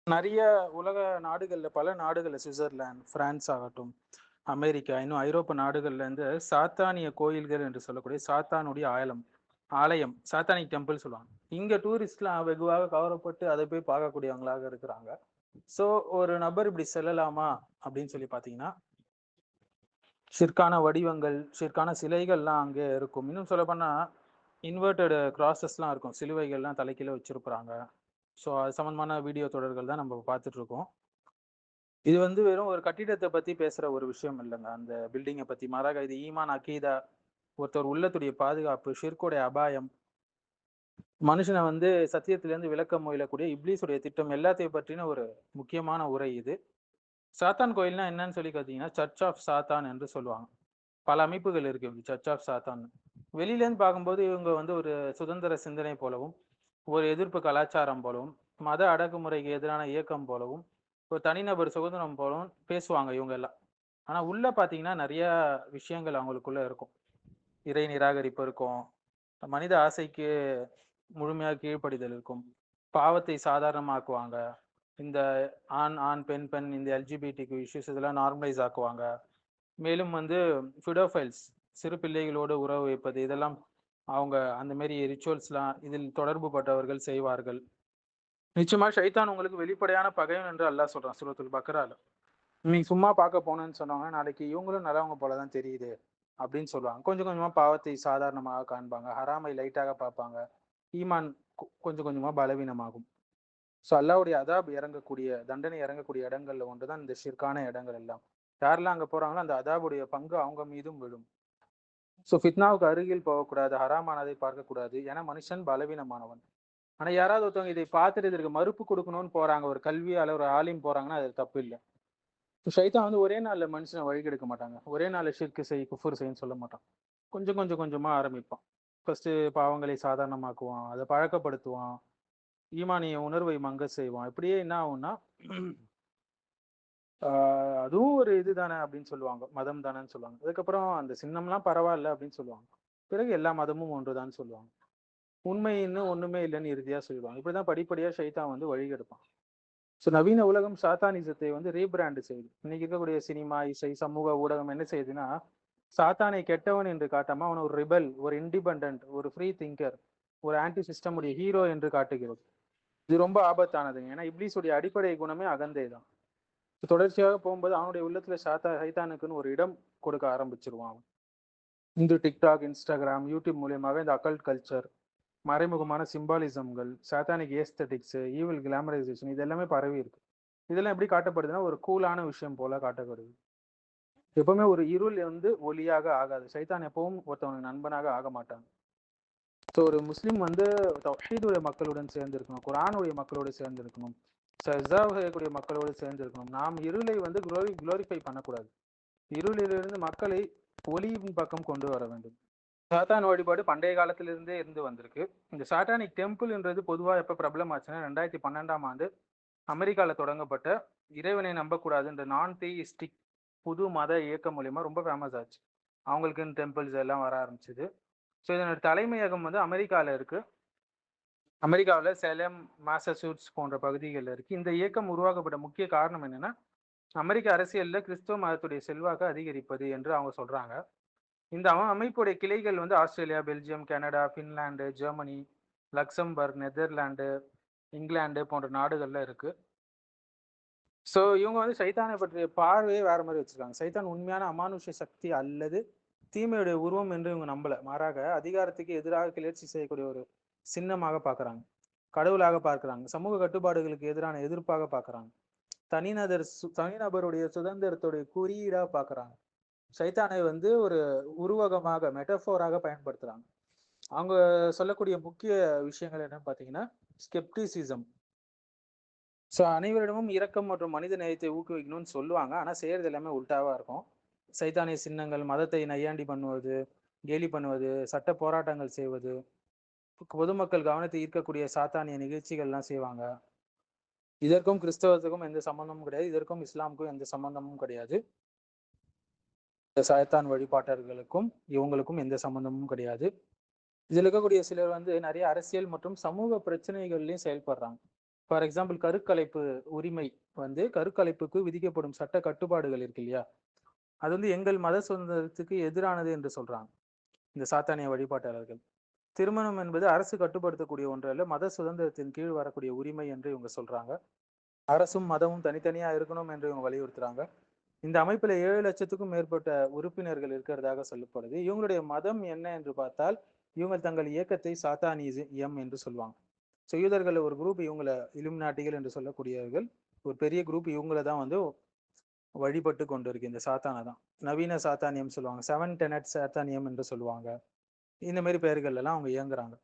நிறைய உலக நாடுகள்ல, பல நாடுகள்ல சுவிட்சர்லாந்து, பிரான்ஸ் ஆகட்டும், அமெரிக்கா, இன்னும் ஐரோப்பா நாடுகள்ல இருந்து சாத்தானிய கோயில்கள் என்று சொல்லக்கூடிய சாத்தானுடைய ஆலயம் சாத்தானிக் டெம்பிள் சொல்லுவாங்க. இங்க டூரிஸ்ட்லாம் வெகுவாக கவரப்பட்டு அதை போய் பார்க்கக்கூடியவங்களாக இருக்கிறாங்க. சோ ஒரு நபர் இப்படி செல்லலாமா அப்படின்னு சொல்லி பாத்தீங்கன்னா, ஷிர்கான வடிவங்கள், ஷிர்கான சிலைகள்லாம் அங்கே இருக்கும். இன்னும் சொல்ல போனா இன்வெர்டட் கிராசஸ்லாம் இருக்கும். சிலுவைகள்லாம் தலைக்கீழ வச்சிருப்பாங்க. ஸோ அது சம்பந்தமான வீடியோ தொடர்கள் தான் நம்ம பார்த்துட்டு இருக்கோம். இது வந்து வெறும் ஒரு கட்டிடத்தை பத்தி பேசுற ஒரு விஷயம் இல்லைங்க. அந்த பில்டிங்கை பத்தி மாறாக இது ஈமான், அகீதா, ஒருத்தர் உள்ளத்துடைய பாதுகாப்பு, ஷிர்குடைய அபாயம், மனுஷனை வந்து சத்தியத்திலிருந்து விலக்க முயலக்கூடிய இப்லீஸுடைய திட்டம் எல்லாத்தையும் பற்றின ஒரு முக்கியமான உரை இது. சாத்தான் கோயில்னா என்னன்னு சொல்லி பார்த்தீங்கன்னா, சர்ச் ஆஃப் சாத்தான் என்று சொல்லுவாங்க. பல அமைப்புகள் இருக்கு சர்ச் ஆஃப் சாத்தான். வெளியில இருந்து பார்க்கும்போது இவங்க வந்து ஒரு சுதந்திர சிந்தனை போலவும், ஒரு எதிர்ப்பு கலாச்சாரம் போலவும், மத அடக்குமுறைக்கு எதிரான இயக்கம் போலவும், ஒரு தனிநபர் சுதந்திரம் போலவும் பேசுவாங்க இவங்க எல்லாம். ஆனா உள்ள பாத்தீங்கன்னா நிறைய விஷயங்கள் அவங்களுக்குள்ள இருக்கும். இறை நிராகரிப்பு இருக்கும், மனித ஆசைக்கு முழுமையாக கீழ்ப்படிதல் இருக்கும், பாவத்தை சாதாரணமாக்குவாங்க, இந்த ஆண் ஆண் பெண் பெண் இந்த எல்ஜிபிடிக்கு இஷ்யூஸ் இதெல்லாம் நார்மலைஸ் ஆக்குவாங்க. மேலும் வந்து ஃபிடோஃபைல்ஸ் சிறு பிள்ளைகளோடு உறவு வைப்பது இதெல்லாம் அவங்க அந்த மாதிரி ரிச்சுவல்ஸ்லாம் இதில் தொடர்பு பட்டவர்கள் செய்வார்கள். நிச்சயமா ஷைத்தான் உங்களுக்கு வெளிப்படையான பகைவன் என்று அல்லாஹ் சொல்றான் சூரத்துல் பக்ரால. நீங்க சும்மா பார்க்க போனேன்னு சொன்னாங்க, நாளைக்கு இவங்களும் நல்லவங்க போலதான் தெரியுது அப்படின்னு சொல்லுவாங்க. கொஞ்சம் கொஞ்சமா பாவத்தை சாதாரணமாக காண்பாங்க, ஹராமை லைட்டாக பார்ப்பாங்க, ஈமான் கொஞ்சம் கொஞ்சமா பலவீனமாகும். ஸோ அல்லாவுடைய அதாப் இறங்கக்கூடிய தண்டனை இறங்கக்கூடிய இடங்கள்ல ஒன்றுதான் இந்த ஷிர்கான இடங்கள் எல்லாம். யாரெல்லாம் அங்க போறாங்களோ அந்த அதாபுடைய பங்கு அவங்க மீதும் விழும். ஸோ ஃபித்னாவுக்கு அருகில் போகக்கூடாது, ஹராமானதை பார்க்கக்கூடாது, ஏன்னா மனுஷன் பலவீனமானவன். ஆனா யாராவது ஒருத்தவங்க இதை பார்த்துட்டு இதற்கு மறுப்பு கொடுக்கணும்னு போறாங்க, ஒரு கல்வியால ஒரு ஆலிம் போறாங்கன்னா அது தப்பு இல்லை. ஷைத்தான் வந்து ஒரே நாள்ல மனுஷனை வழிகெடுக்க மாட்டாங்க, ஒரே நாள்ல ஷிர்கு செய் குஃபுர் செய்ன்னு சொல்ல மாட்டான். கொஞ்சம் கொஞ்சம் கொஞ்சமா ஆரம்பிப்பான். ஃபர்ஸ்ட் பாவங்களை சாதாரணமாக்குவான், அதை பழக்கப்படுத்துவான், ஈமானிய உணர்வை மங்க செய்வான். இப்படியே என்ன ஆகும்னா அதுவும் ஒரு இதுதானே அப்படின்னு சொல்லுவாங்க, மதம் தானேன்னு சொல்லுவாங்க. அதுக்கப்புறம் அந்த சின்னம்லாம் பரவாயில்ல அப்படின்னு சொல்லுவாங்க. பிறகு எல்லா மதமும் ஒன்றுதான்னு சொல்லுவாங்க. உண்மைன்னு ஒண்ணுமே இல்லைன்னு இறுதியா சொல்லுவாங்க. இப்படிதான் படிப்படியா ஷைத்தான் வந்து வழிகெடுப்பான். ஸோ நவீன உலகம் சாத்தானிசத்தை வந்து ரீபிராண்ட் செய்யுது. இன்னைக்கு இருக்கக்கூடிய சினிமா, இசை, சமூக ஊடகம் என்ன செய்யுதுன்னா, சாத்தானை கெட்டவன் என்று காட்டாம அவனை ஒரு ரிபல், ஒரு இண்டிபெண்டன்ட், ஒரு ஃப்ரீ திங்கர், ஒரு ஆன்டி சிஸ்டம் உடைய ஹீரோ என்று காட்டுகிறது. இது ரொம்ப ஆபத்தானதுங்க. ஏன்னா இப்லீஸுடைய அடிப்படை குணமே அகந்தை தான். தொடர்ச்சியாக போகும்போது அவனுடைய உள்ளத்துல சைத்தானுக்குன்னு ஒரு இடம் கொடுக்க ஆரம்பிச்சிருவான். இந்த டிக்டாக், இன்ஸ்டாகிராம், யூடியூப் மூலியமாக இந்த அக்கல்ட் கல்ச்சர், மறைமுகமான சிம்பாலிசம்கள், சாத்தானிக் ஏஸ்தட்டிக்ஸ், ஈவில் கிளாமரைசேஷன் இது எல்லாமே பரவி இருக்கு. இதெல்லாம் எப்படி காட்டப்படுதுன்னா ஒரு கூலான விஷயம் போல காட்டப்படுது. எப்பவுமே ஒரு இருள் வந்து ஒளியாக ஆகாது. சைத்தான் எப்பவும் ஒருத்தவனுக்கு நண்பனாக ஆக மாட்டான். ஸோ ஒரு முஸ்லீம் வந்து தௌஹீதுடைய மக்களுடன் சேர்ந்து இருக்கணும், குர்ஆனுடைய மக்களோடு சேர்ந்து இருக்கணும், செய்யக்கூடிய மக்களோடு சேர்ந்து இருக்கணும். நாம் இருளை வந்து குளோரிஃபை பண்ணக்கூடாது. இருளிலிருந்து மக்களை ஒளியின் பக்கம் கொண்டு வர வேண்டும். சாத்தான் வழிபாடு பண்டைய காலத்திலிருந்தே இருந்து வந்திருக்கு. இந்த சாட்டானிக் டெம்பிள்ன்றது பொதுவாக எப்போ பிரபலம் ஆச்சுன்னா 2012ஆம் ஆண்டு அமெரிக்காவில் தொடங்கப்பட்ட இறைவனை நம்பக்கூடாதுன்ற நான் தெயிஸ்டிக் புது மத இயக்கம் மூலியமா ரொம்ப ஃபேமஸ் ஆச்சு. அவங்களுக்குன்னு டெம்பிள்ஸ் எல்லாம் வர ஆரம்பிச்சது. ஸோ இதனோட தலைமையகம் வந்து அமெரிக்காவில் இருக்கு. அமெரிக்காவில் சேலம், மாசசூட்ஸ் போன்ற பகுதிகளில் இருக்கு. இந்த இயக்கம் உருவாக்கப்பட்ட முக்கிய காரணம் என்னன்னா, அமெரிக்க அரசியலில் கிறிஸ்துவ மதத்துடைய செல்வாக்கு அதிகரிப்பது என்று அவங்க சொல்றாங்க. இந்த அமைப்புடைய கிளைகள் வந்து Australia, Belgium, Canada, Finland, Germany, Luxembourg, Netherlands, England போன்ற நாடுகள்ல இருக்கு. ஸோ இவங்க வந்து சைத்தானை பற்றிய பார்வையே வேற மாதிரி வச்சிருக்காங்க. சைத்தான் உண்மையான அமானுஷ சக்தி அல்லது தீமையுடைய உருவம் என்று இவங்க நம்பல. மாறாக அதிகாரத்துக்கு எதிராக கிளர்ச்சி செய்யக்கூடிய ஒரு சின்னமாக பார்க்கறாங்க, கடவுளாக பார்க்கறாங்க, சமூக கட்டுப்பாடுகளுக்கு எதிரான எதிர்ப்பாக பார்க்கறாங்க, தனிநபருடைய சுதந்திரத்துடைய குறியீடா பார்க்கறாங்க. சைத்தானை வந்து ஒரு உருவகமாக, மெட்டபோராக பயன்படுத்துறாங்க. அவங்க சொல்லக்கூடிய முக்கிய விஷயங்கள் என்னன்னு பார்த்தீங்கன்னா, ஸ்கெப்டிசிசம். ஸோ அனைவரிடமும் இரக்கம் மற்றும் மனித நேயத்தை ஊக்குவிக்கணும்னு சொல்லுவாங்க. ஆனால் செய்யறது எல்லாமே உல்டாவா இருக்கும். சைத்தானிய சின்னங்கள், மதத்தை நையாண்டி பண்ணுவது, கேலி பண்ணுவது, சட்ட போராட்டங்கள் செய்வது, பொதுமக்கள் கவனத்தை ஈர்க்கக்கூடிய சாத்தானிய நிகழ்ச்சிகள்லாம் செய்வாங்க. இதற்கும் கிறிஸ்தவத்துக்கும் எந்த சம்பந்தமும் கிடையாது, இதற்கும் இஸ்லாமுக்கும் எந்த சம்பந்தமும் கிடையாது. சாத்தான் வழிபாட்டர்களுக்கும் இவங்களுக்கும் எந்த சம்பந்தமும் கிடையாது. இதில் இருக்கக்கூடிய சிலர் வந்து நிறைய அரசியல் மற்றும் சமூக பிரச்சனைகள்லையும் செயல்படுறாங்க. ஃபார் எக்ஸாம்பிள் கருக்கலைப்பு உரிமை வந்து கருக்கலைப்புக்கு விதிக்கப்படும் சட்ட கட்டுப்பாடுகள் இருக்கு இல்லையா, அது வந்து எங்கள் மத சுதந்திரத்துக்கு எதிரானது என்று சொல்றாங்க இந்த சாத்தானிய வழிபாட்டாளர்கள். திருமணம் என்பது அரசு கட்டுப்படுத்தக்கூடிய ஒன்று அல்ல, மத சுதந்திரத்தின் கீழ் வரக்கூடிய உரிமை என்று இவங்க சொல்றாங்க. அரசும் மதமும் தனித்தனியா இருக்கணும் என்று இவங்க வலியுறுத்துறாங்க. இந்த அமைப்புல 7 லட்சத்துக்கும் மேற்பட்ட உறுப்பினர்கள் இருக்கிறதாக சொல்லப்படுது. இவங்களுடைய மதம் என்ன என்று பார்த்தால் இவங்க தங்கள் இயக்கத்தை சாத்தானியம் என்று சொல்லுவாங்க. ஸோ யூதர்கள் ஒரு குரூப், இவங்களை இலுமினாட்டிகள் என்று சொல்லக்கூடியவர்கள் ஒரு பெரிய குரூப், இவங்களை தான் வந்து வழிபட்டு கொண்டு இருக்கு. இந்த சாத்தானை தான் நவீன சாத்தானியம் சொல்லுவாங்க, 7 டெனட் சாத்தானியம் என்று சொல்லுவாங்க. இந்த மாதிரி பெயர்கள் எல்லாம் அவங்க இயங்குறாங்க.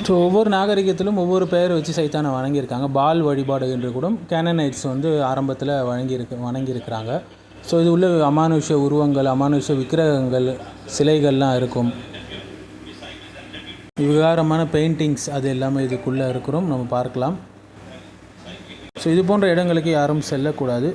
ஸோ ஒவ்வொரு நாகரிகத்திலும் ஒவ்வொரு பெயரை வச்சு சைத்தானை வணங்கியிருக்காங்க. பால் வழிபாடு என்று கூட கேனனைட்ஸ் வந்து ஆரம்பத்தில் வணங்கியிருக்கிறாங்க. ஸோ இது உள்ள அமானுஷ உருவங்கள், அமானுஷ விக்கிரகங்கள், சிலைகள்லாம் இருக்கும். விகாரமான பெயிண்டிங்ஸ் அது எல்லாமே இதுக்குள்ளே இருக்கிறோம், நம்ம பார்க்கலாம். ஸோ இது போன்ற இடங்களுக்கு யாரும் செல்லக்கூடாது.